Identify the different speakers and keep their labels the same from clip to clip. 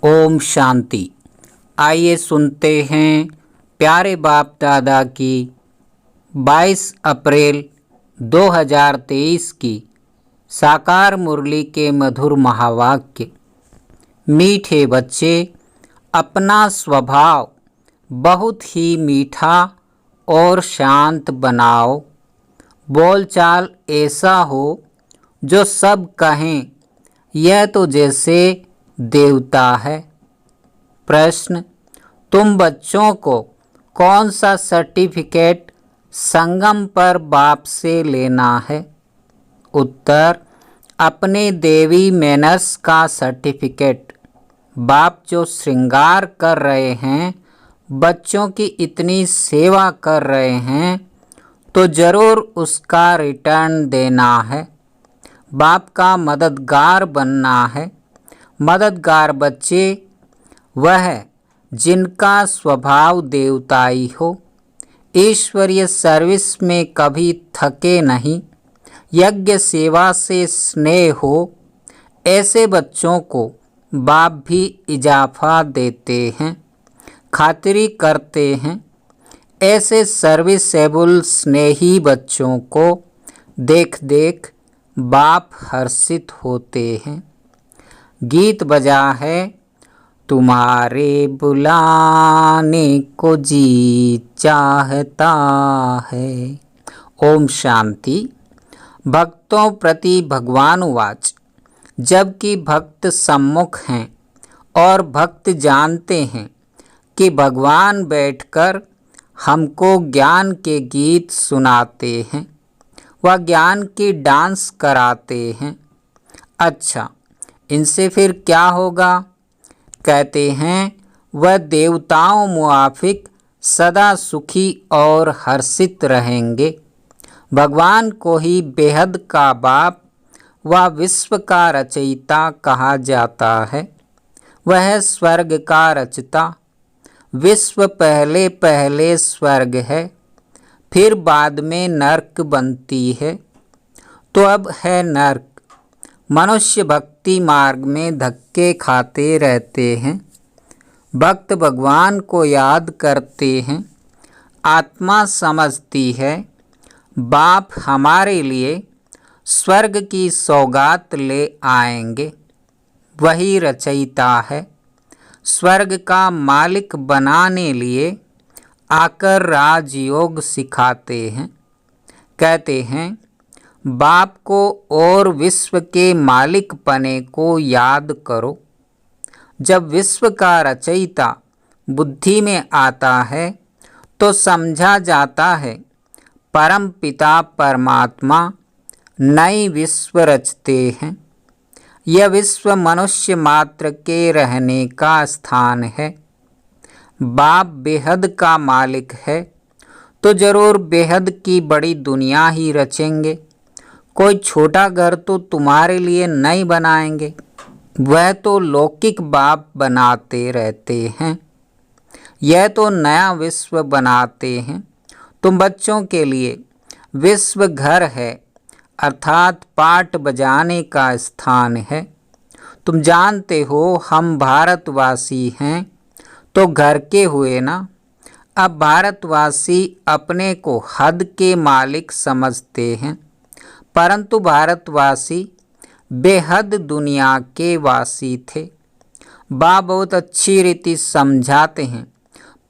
Speaker 1: ओम शांति। आइए सुनते हैं प्यारे बाप दादा की 22 अप्रैल 2023 की साकार मुरली के मधुर महावाक्य। मीठे बच्चे, अपना स्वभाव बहुत ही मीठा और शांत बनाओ। बोलचाल ऐसा हो जो सब कहें यह तो जैसे देवता है। प्रश्न: तुम बच्चों को कौन सा सर्टिफिकेट संगम पर बाप से लेना है? उत्तर: अपने देवी मैनर्स का सर्टिफिकेट। बाप जो श्रृंगार कर रहे हैं, बच्चों की इतनी सेवा कर रहे हैं, तो ज़रूर उसका रिटर्न देना है। बाप का मददगार बनना है। मददगार बच्चे वह जिनका स्वभाव देवताई हो, ईश्वरीय सर्विस में कभी थके नहीं, यज्ञ सेवा से स्नेह हो, ऐसे बच्चों को बाप भी इजाफा देते हैं, खातिरी करते हैं। ऐसे सर्विसेबल स्नेही बच्चों को देख देख बाप हर्षित होते हैं। गीत बजा है, तुम्हारे बुलाने को जी चाहता है। ओम शांति। भक्तों प्रति भगवान वाच। जबकि भक्त सम्मुख हैं और भक्त जानते हैं कि भगवान बैठकर हमको ज्ञान के गीत सुनाते हैं, वह ज्ञान की डांस कराते हैं। अच्छा, इनसे फिर क्या होगा? कहते हैं वह देवताओं मुआफिक सदा सुखी और हर्षित रहेंगे। भगवान को ही बेहद का बाप व विश्व का रचयिता कहा जाता है। वह स्वर्ग का रचता। विश्व पहले पहले स्वर्ग है, फिर बाद में नर्क बनती है। तो अब है नर्क। मनुष्य भक्ति मार्ग में धक्के खाते रहते हैं। भक्त भगवान को याद करते हैं। आत्मा समझती है बाप हमारे लिए स्वर्ग की सौगात ले आएंगे। वही रचयिता है। स्वर्ग का मालिक बनाने लिए आकर राजयोग सिखाते हैं। कहते हैं बाप को और विश्व के मालिक पने को याद करो। जब विश्व का रचयिता बुद्धि में आता है तो समझा जाता है परम पिता परमात्मा नई विश्व रचते हैं। यह विश्व मनुष्य मात्र के रहने का स्थान है। बाप बेहद का मालिक है तो जरूर बेहद की बड़ी दुनिया ही रचेंगे। कोई छोटा घर तो तुम्हारे लिए नहीं बनाएंगे, वह तो लौकिक बाप बनाते रहते हैं। यह तो नया विश्व बनाते हैं। तुम बच्चों के लिए विश्व घर है, अर्थात पाठ बजाने का स्थान है। तुम जानते हो हम भारतवासी हैं तो घर के हुए ना। अब भारतवासी अपने को हद के मालिक समझते हैं, परंतु भारतवासी बेहद दुनिया के वासी थे। बाप बहुत अच्छी रीति समझाते हैं,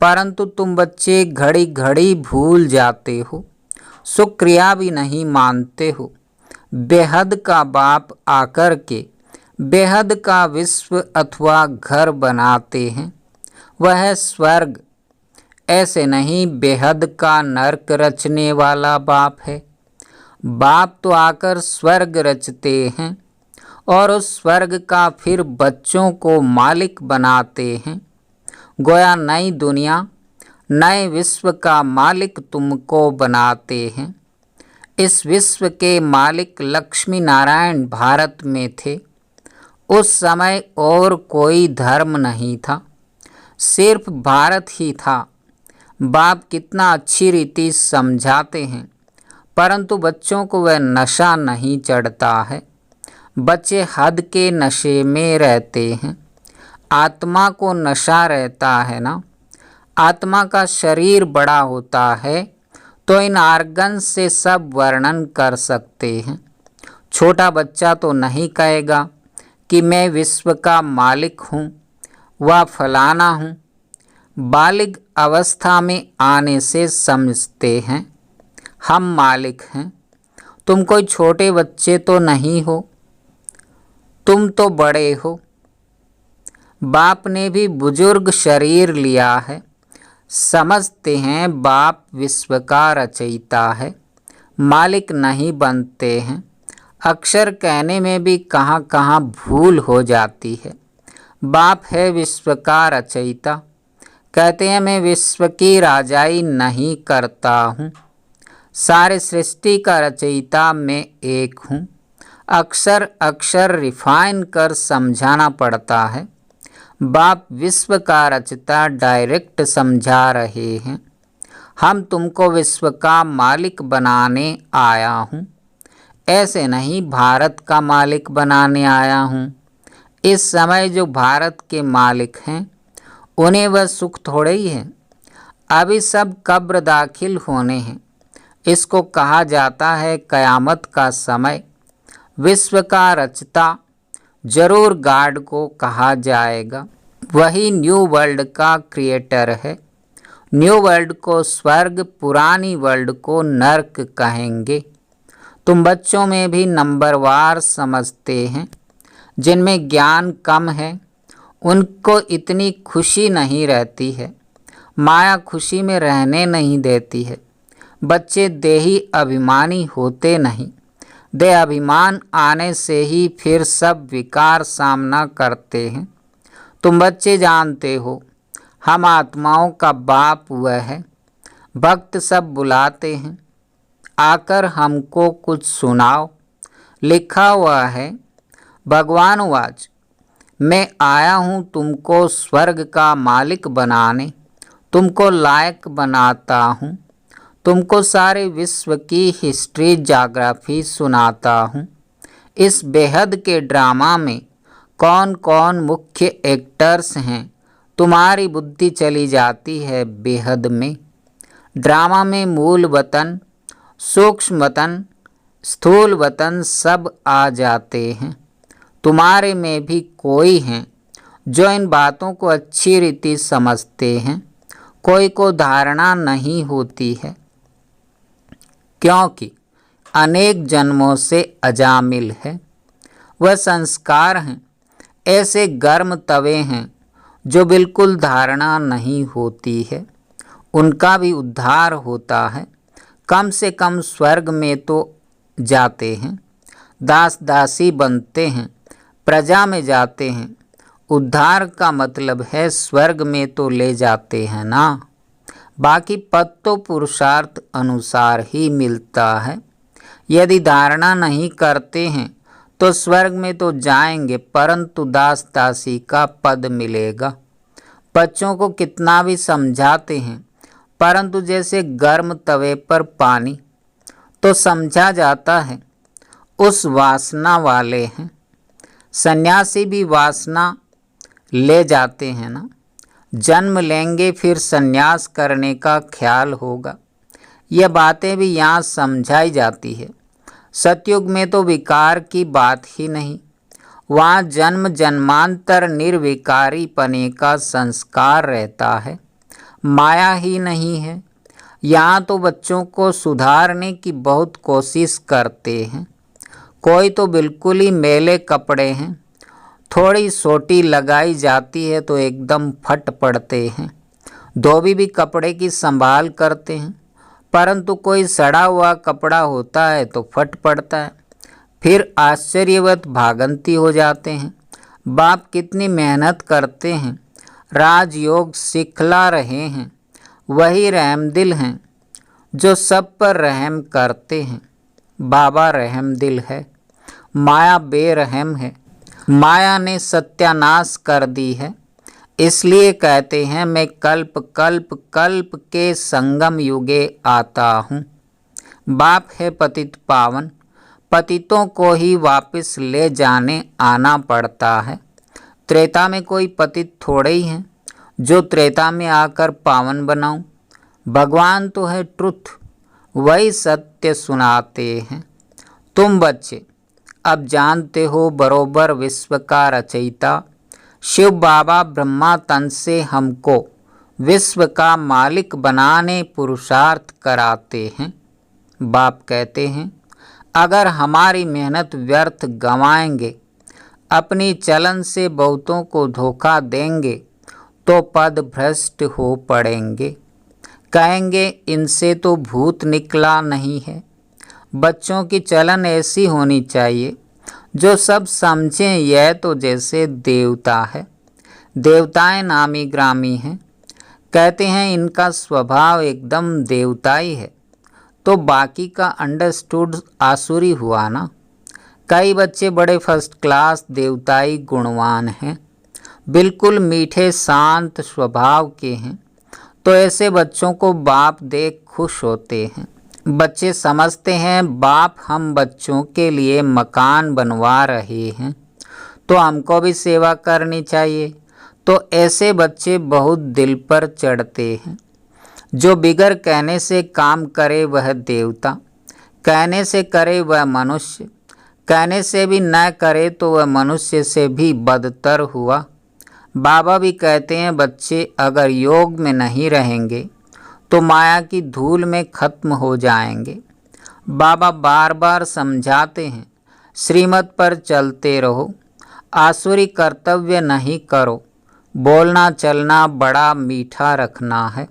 Speaker 1: परंतु तुम बच्चे घड़ी घड़ी भूल जाते हो, शुक्रिया भी नहीं मानते हो। बेहद का बाप आकर के बेहद का विश्व अथवा घर बनाते हैं, वह स्वर्ग। ऐसे नहीं बेहद का नरक रचने वाला बाप है। बाप तो आकर स्वर्ग रचते हैं और उस स्वर्ग का फिर बच्चों को मालिक बनाते हैं। गोया नई दुनिया नए विश्व का मालिक तुमको बनाते हैं। इस विश्व के मालिक लक्ष्मी नारायण भारत में थे। उस समय और कोई धर्म नहीं था, सिर्फ भारत ही था। बाप कितना अच्छी रीति समझाते हैं, परंतु बच्चों को वह नशा नहीं चढ़ता है। बच्चे हद के नशे में रहते हैं। आत्मा को नशा रहता है ना, आत्मा का शरीर बड़ा होता है तो इन आर्गन से सब वर्णन कर सकते हैं। छोटा बच्चा तो नहीं कहेगा कि मैं विश्व का मालिक हूँ व फलाना हूँ। बालिग अवस्था में आने से समझते हैं हम मालिक हैं। तुम कोई छोटे बच्चे तो नहीं हो, तुम तो बड़े हो। बाप ने भी बुजुर्ग शरीर लिया है, समझते हैं बाप विश्व का रचयिता है, मालिक नहीं बनते हैं। अक्षर कहने में भी कहाँ कहाँ भूल हो जाती है। बाप है विश्व का रचयिता, कहते हैं मैं विश्व की राजाई नहीं करता हूँ, सारे सृष्टि का रचयिता मैं एक हूँ। अक्षर अक्षर रिफाइन कर समझाना पड़ता है। बाप विश्व का रचता डायरेक्ट समझा रहे हैं, हम तुमको विश्व का मालिक बनाने आया हूँ, ऐसे नहीं भारत का मालिक बनाने आया हूँ। इस समय जो भारत के मालिक हैं उन्हें वह सुख थोड़े ही है, अभी सब कब्र दाखिल होने हैं। इसको कहा जाता है कयामत का समय। विश्व का रचता जरूर गॉड को कहा जाएगा, वही न्यू वर्ल्ड का क्रिएटर है। न्यू वर्ल्ड को स्वर्ग, पुरानी वर्ल्ड को नर्क कहेंगे। तुम बच्चों में भी नंबरवार समझते हैं, जिनमें ज्ञान कम है उनको इतनी खुशी नहीं रहती है, माया खुशी में रहने नहीं देती है। बच्चे देही अभिमानी होते नहीं, दे अभिमान आने से ही फिर सब विकार सामना करते हैं। तुम बच्चे जानते हो हम आत्माओं का बाप वह है। भक्त सब बुलाते हैं आकर हमको कुछ सुनाओ, लिखा हुआ है भगवान वाच, मैं आया हूँ तुमको स्वर्ग का मालिक बनाने, तुमको लायक बनाता हूँ, तुमको सारे विश्व की हिस्ट्री जाग्राफी सुनाता हूँ। इस बेहद के ड्रामा में कौन कौन मुख्य एक्टर्स हैं, तुम्हारी बुद्धि चली जाती है बेहद में। ड्रामा में मूल वतन, सूक्ष्म वतन, स्थूल वतन सब आ जाते हैं। तुम्हारे में भी कोई हैं जो इन बातों को अच्छी रीति समझते हैं, कोई को धारणा नहीं होती है, क्योंकि अनेक जन्मों से अजामिल है। वह संस्कार हैं, ऐसे गर्म तवे हैं जो बिल्कुल धारणा नहीं होती है, उनका भी उद्धार होता है। कम से कम स्वर्ग में तो जाते हैं, दास दासी बनते हैं, प्रजा में जाते हैं। उद्धार का मतलब है स्वर्ग में तो ले जाते हैं ना, बाकी पद तो पुरुषार्थ अनुसार ही मिलता है। यदि धारणा नहीं करते हैं तो स्वर्ग में तो जाएंगे, परंतु दास दासी का पद मिलेगा। बच्चों को कितना भी समझाते हैं, परंतु जैसे गर्म तवे पर पानी, तो समझा जाता है उस वासना वाले हैं। सन्यासी भी वासना ले जाते हैं ना, जन्म लेंगे फिर सन्यास करने का ख्याल होगा। यह बातें भी यहाँ समझाई जाती है। सतयुग में तो विकार की बात ही नहीं, वहाँ जन्म जन्मांतर निर्विकारी पने का संस्कार रहता है, माया ही नहीं है। यहाँ तो बच्चों को सुधारने की बहुत कोशिश करते हैं। कोई तो बिल्कुल ही मैले कपड़े हैं, थोड़ी सोटी लगाई जाती है तो एकदम फट पड़ते हैं। धोबी भी कपड़े की संभाल करते हैं, परंतु कोई सड़ा हुआ कपड़ा होता है तो फट पड़ता है, फिर आश्चर्यवत भागंती हो जाते हैं। बाप कितनी मेहनत करते हैं, राजयोग सिखला रहे हैं। वही रहमदिल हैं जो सब पर रहम करते हैं। बाबा रहमदिल है, माया बेरहम है। माया ने सत्यानाश कर दी है, इसलिए कहते हैं मैं कल्प कल्प कल्प के संगम युगे आता हूँ। बाप है पतित पावन, पतितों को ही वापस ले जाने आना पड़ता है। त्रेता में कोई पतित थोड़े ही हैं जो त्रेता में आकर पावन बनाऊं। भगवान तो है ट्रुथ, वही सत्य सुनाते हैं। तुम बच्चे अब जानते हो बरोबर विश्व का रचयिता शिव बाबा ब्रह्मा तन से हमको विश्व का मालिक बनाने पुरुषार्थ कराते हैं। बाप कहते हैं अगर हमारी मेहनत व्यर्थ गंवाएंगे, अपनी चलन से बहुतों को धोखा देंगे तो पद भ्रष्ट हो पड़ेंगे। कहेंगे इनसे तो भूत निकला नहीं है। बच्चों की चलन ऐसी होनी चाहिए जो सब समझें यह तो जैसे देवता है। देवताएं नामी ग्रामी हैं, कहते हैं इनका स्वभाव एकदम देवताई है, तो बाकी का अंडरस्टूड आसुरी हुआ ना। कई बच्चे बड़े फर्स्ट क्लास देवताई गुणवान हैं, बिल्कुल मीठे शांत स्वभाव के हैं, तो ऐसे बच्चों को बाप देख खुश होते हैं। बच्चे समझते हैं बाप हम बच्चों के लिए मकान बनवा रहे हैं तो हमको भी सेवा करनी चाहिए, तो ऐसे बच्चे बहुत दिल पर चढ़ते हैं। जो बिगर कहने से काम करे वह देवता, कहने से करे वह मनुष्य, कहने से भी न करे तो वह मनुष्य से भी बदतर हुआ। बाबा भी कहते हैं बच्चे अगर योग में नहीं रहेंगे तो माया की धूल में खत्म हो जाएंगे। बाबा बार बार समझाते हैं श्रीमत पर चलते रहो, आसुरी कर्तव्य नहीं करो, बोलना चलना बड़ा मीठा रखना है।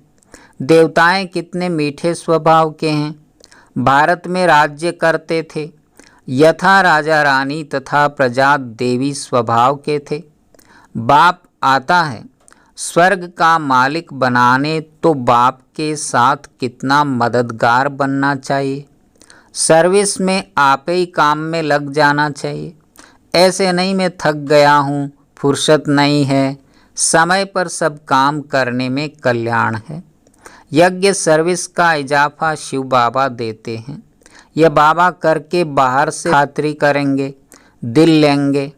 Speaker 1: देवताएं कितने मीठे स्वभाव के हैं। भारत में राज्य करते थे, यथा राजा रानी तथा प्रजा देवी स्वभाव के थे। बाप आता है स्वर्ग का मालिक बनाने, तो बाप के साथ कितना मददगार बनना चाहिए। सर्विस में आप ही काम में लग जाना चाहिए। ऐसे नहीं मैं थक गया हूँ, फुर्सत नहीं है, समय पर सब काम करने में कल्याण है। यज्ञ सर्विस का इजाफा शिव बाबा देते हैं। यह बाबा करके बाहर से खातरी करेंगे, दिल लेंगे।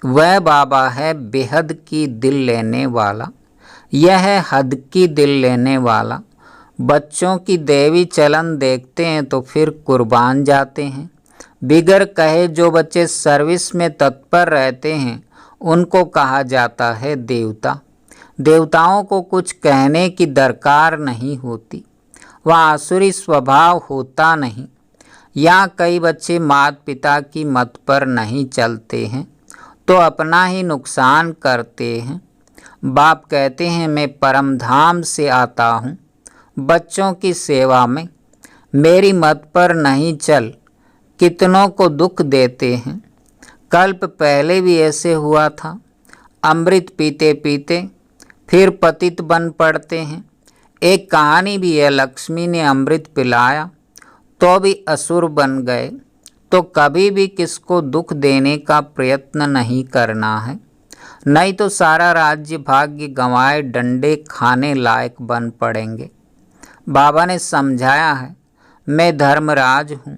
Speaker 1: वह बाबा है बेहद की दिल लेने वाला, यह है हद की दिल लेने वाला। बच्चों की देवी चलन देखते हैं तो फिर कुर्बान जाते हैं। बिगर कहे जो बच्चे सर्विस में तत्पर रहते हैं उनको कहा जाता है देवता। देवताओं को कुछ कहने की दरकार नहीं होती, वह आसुरी स्वभाव होता नहीं। यहाँ कई बच्चे माता पिता की मत पर नहीं चलते हैं तो अपना ही नुकसान करते हैं। बाप कहते हैं मैं परम धाम से आता हूँ बच्चों की सेवा में, मेरी मत पर नहीं चल, कितनों को दुख देते हैं। कल्प पहले भी ऐसे हुआ था, अमृत पीते पीते फिर पतित बन पड़ते हैं। एक कहानी भी है, लक्ष्मी ने अमृत पिलाया तो भी असुर बन गए। तो कभी भी किसको दुख देने का प्रयत्न नहीं करना है, नहीं तो सारा राज्य भाग्य गंवाए डंडे खाने लायक बन पड़ेंगे। बाबा ने समझाया है मैं धर्मराज हूँ।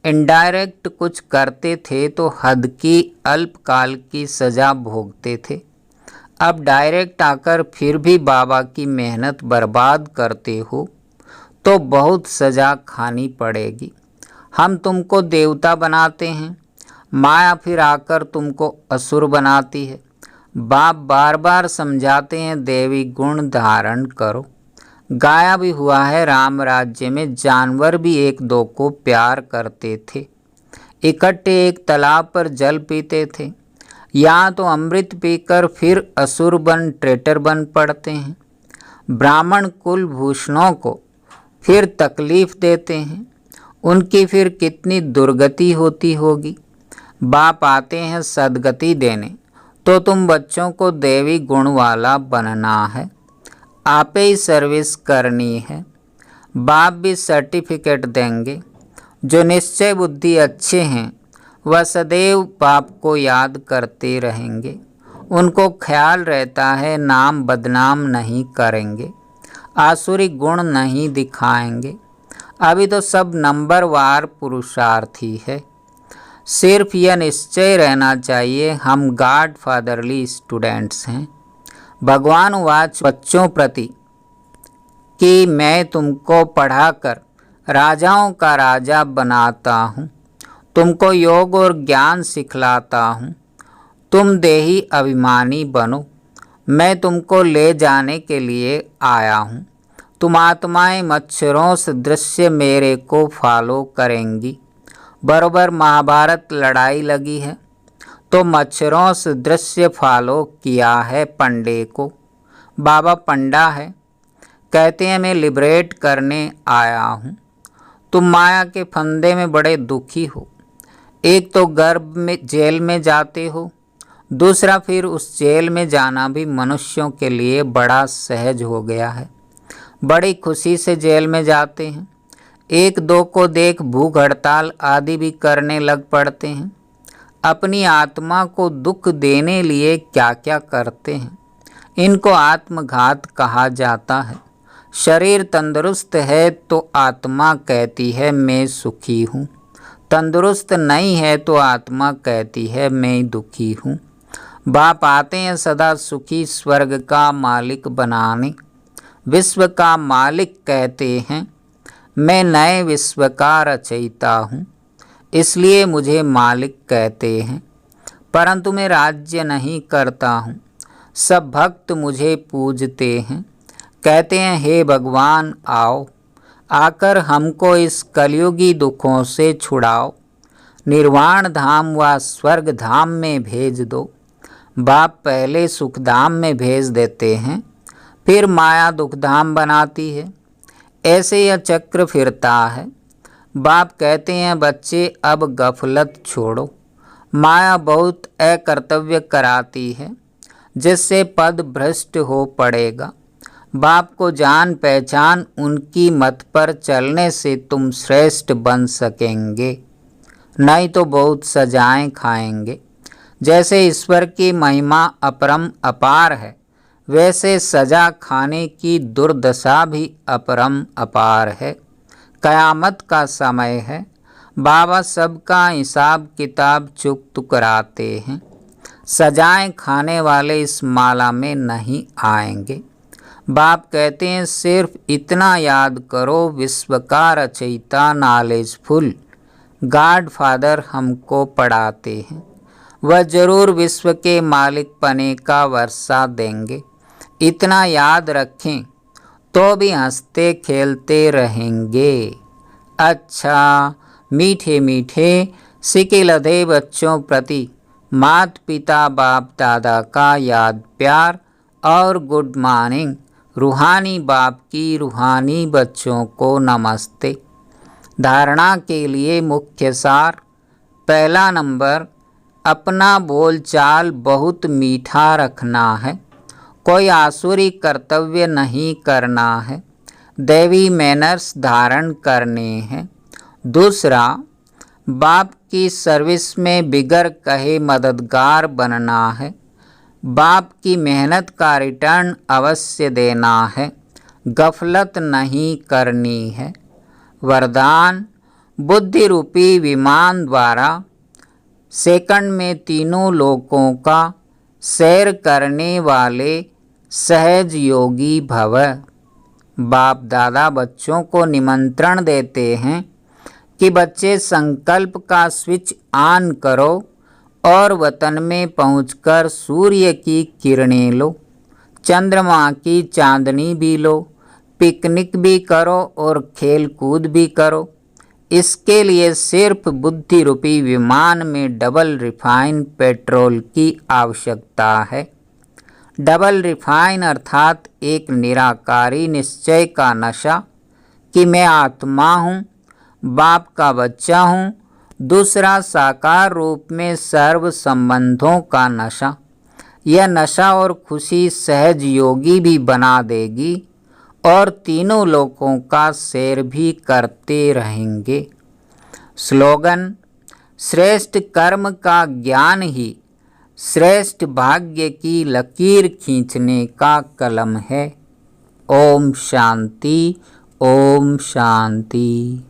Speaker 1: इनडायरेक्ट कुछ करते थे तो हद की अल्पकाल की सज़ा भोगते थे। अब डायरेक्ट आकर फिर भी बाबा की मेहनत बर्बाद करते हो तो बहुत सज़ा खानी पड़ेगी। हम तुमको देवता बनाते हैं, माया फिर आकर तुमको असुर बनाती है। बाप बार बार समझाते हैं देवी गुण धारण करो। गाया भी हुआ है राम राज्य में जानवर भी एक दो को प्यार करते थे, इकट्ठे एक तालाब पर जल पीते थे। यहाँ तो अमृत पीकर फिर असुर बन ट्रेटर बन पड़ते हैं। ब्राह्मण कुलभूषणों को फिर तकलीफ देते हैं, उनकी फिर कितनी दुर्गति होती होगी। बाप आते हैं सदगति देने, तो तुम बच्चों को देवी गुण वाला बनना है, आपे ही सर्विस करनी है। बाप भी सर्टिफिकेट देंगे। जो निश्चय बुद्धि अच्छे हैं वह सदैव बाप को याद करते रहेंगे। उनको ख्याल रहता है नाम बदनाम नहीं करेंगे, आसुरी गुण नहीं दिखाएंगे। अभी तो सब नंबरवार पुरुषार्थी है। सिर्फ यह निश्चय रहना चाहिए हम गॉड फादरली स्टूडेंट्स हैं। भगवान वाच बच्चों प्रति कि मैं तुमको पढ़ाकर राजाओं का राजा बनाता हूँ, तुमको योग और ज्ञान सिखलाता हूँ, तुम देही अभिमानी बनो, मैं तुमको ले जाने के लिए आया हूँ। तुम आत्माएं मच्छरों सदृश मेरे को फॉलो करेंगी। बरोबर महाभारत लड़ाई लगी है तो मच्छरों सदृश फॉलो किया है पंडे को। बाबा पंडा है, कहते हैं मैं लिबरेट करने आया हूँ। तुम माया के फंदे में बड़े दुखी हो। एक तो गर्भ में जेल में जाते हो, दूसरा फिर उस जेल में जाना भी मनुष्यों के लिए बड़ा सहज हो गया है। बड़ी खुशी से जेल में जाते हैं। एक दो को देख भूख हड़ताल आदि भी करने लग पड़ते हैं। अपनी आत्मा को दुख देने लिए क्या क्या करते हैं। इनको आत्मघात कहा जाता है। शरीर तंदुरुस्त है तो आत्मा कहती है मैं सुखी हूँ, तंदुरुस्त नहीं है तो आत्मा कहती है मैं दुखी हूँ। बाप आते हैं सदा सुखी स्वर्ग का मालिक बनाने। विश्व का मालिक कहते हैं मैं नए विश्व का रचयिता हूँ, इसलिए मुझे मालिक कहते हैं। परंतु मैं राज्य नहीं करता हूँ। सब भक्त मुझे पूजते हैं, कहते हैं हे भगवान आओ, आकर हमको इस कलयुगी दुखों से छुड़ाओ, निर्वाण धाम व स्वर्ग धाम में भेज दो। बाप पहले सुख धाम में भेज देते हैं, फिर माया दुखधाम बनाती है। ऐसे यह चक्र फिरता है। बाप कहते हैं बच्चे अब गफलत छोड़ो, माया बहुत अकर्तव्य कराती है जिससे पद भ्रष्ट हो पड़ेगा। बाप को जान पहचान उनकी मत पर चलने से तुम श्रेष्ठ बन सकेंगे, नहीं तो बहुत सजाएं खाएंगे। जैसे ईश्वर की महिमा अपरम अपार है, वैसे सजा खाने की दुर्दशा भी अपरम अपार है। कयामत का समय है, बाबा सबका हिसाब किताब चुकत कराते हैं। सजाएं खाने वाले इस माला में नहीं आएंगे। बाप कहते हैं सिर्फ इतना याद करो, विश्व का रचयिता नॉलेजफुल गॉड फादर हमको पढ़ाते हैं। वह जरूर विश्व के मालिक पने का वर्षा देंगे। इतना याद रखें तो भी हंसते खेलते रहेंगे। अच्छा मीठे मीठे सिके लधे बच्चों प्रति माता पिता बाप दादा का याद प्यार और गुड मॉर्निंग। रूहानी बाप की रूहानी बच्चों को नमस्ते। धारणा के लिए मुख्य सार। पहला नंबर, अपना बोलचाल बहुत मीठा रखना है, कोई आसुरी कर्तव्य नहीं करना है, दैवी मैनर्स धारण करने हैं। दूसरा, बाप की सर्विस में बिगर कहे मददगार बनना है, बाप की मेहनत का रिटर्न अवश्य देना है, गफलत नहीं करनी है। वरदान, बुद्धि रूपी विमान द्वारा सेकंड में तीनों लोकों का सैर करने वाले सहज योगी भव। बाप दादा बच्चों को निमंत्रण देते हैं कि बच्चे संकल्प का स्विच ऑन करो और वतन में पहुंचकर सूर्य की किरणें लो, चंद्रमा की चांदनी भी लो, पिकनिक भी करो और खेल कूद भी करो। इसके लिए सिर्फ बुद्धि रूपी विमान में डबल रिफाइन पेट्रोल की आवश्यकता है। डबल रिफाइन अर्थात एक निराकारी निश्चय का नशा कि मैं आत्मा हूँ, बाप का बच्चा हूँ। दूसरा, साकार रूप में सर्व संबंधों का नशा। यह नशा और खुशी सहज योगी भी बना देगी और तीनों लोकों का सैर भी करते रहेंगे। स्लोगन, श्रेष्ठ कर्म का ज्ञान ही श्रेष्ठ भाग्य की लकीर खींचने का कलम है। ओम शांति, ओम शांति।